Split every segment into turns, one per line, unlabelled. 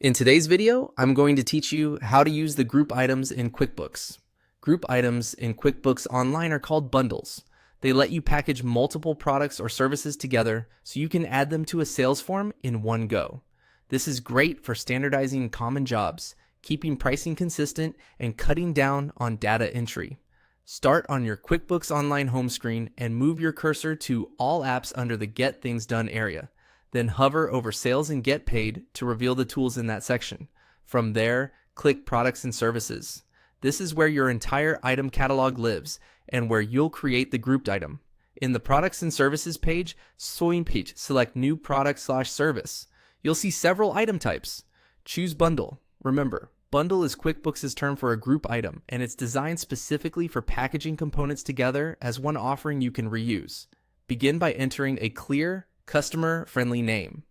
In today's video, I'm going to teach you how to use the group items in QuickBooks. Group items in QuickBooks Online are called bundles. They let you package multiple products or services together so you can add them to a sales form in one go. This is great for standardizing common jobs, keeping pricing consistent, and cutting down on data entry. Start on your QuickBooks Online home screen and move your cursor to All Apps under the Get Things Done area. Then hover over Sales and Get Paid to reveal the tools in that section. From there, click Products and Services. This is where your entire item catalog lives and where you'll create the grouped item. In the Products and Services page, select New Product/Service. You'll see several item types. Choose Bundle. Remember, bundle is QuickBooks' term for a group item, and it's designed specifically for packaging components together as one offering you can reuse. Begin by entering a clear, customer-friendly name.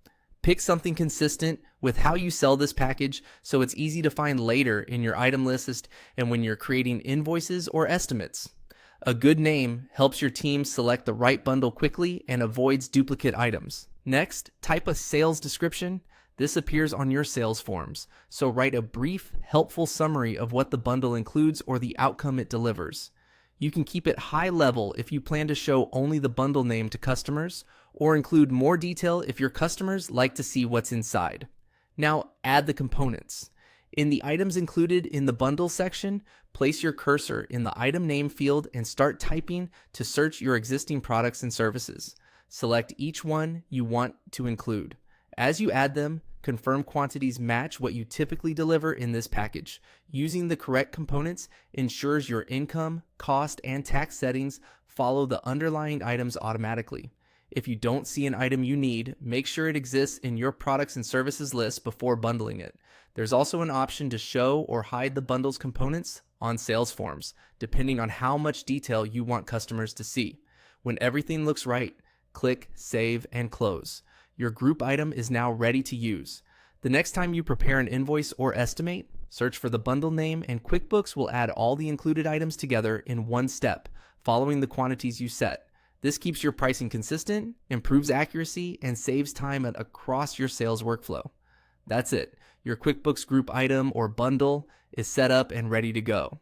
Pick something consistent with how you sell this package so it's easy to find later in your item list and when you're creating invoices or estimates. A good name helps your team select the right bundle quickly and avoids duplicate items. Next, type a sales description. This appears on your sales forms, so write a brief, helpful summary of what the bundle includes or the outcome it delivers. You can keep it high level if you plan to show only the bundle name to customers, or include more detail if your customers like to see what's inside. Now add the components. In the items included in the bundle section, place your cursor in the item name field and start typing to search your existing products and services. Select each one you want to include. As you add them, confirm quantities match what you typically deliver in this package. Using the correct components ensures your income, cost, and tax settings follow the underlying items automatically. If you don't see an item you need, make sure it exists in your products and services list before bundling it. There's also an option to show or hide the bundle's components on sales forms, depending on how much detail you want customers to see. When everything looks right, click Save and Close. Your group item is now ready to use. The next time you prepare an invoice or estimate, search for the bundle name and QuickBooks will add all the included items together in one step, following the quantities you set. This keeps your pricing consistent, improves accuracy, and saves time across your sales workflow. That's it. Your QuickBooks group item or bundle is set up and ready to go.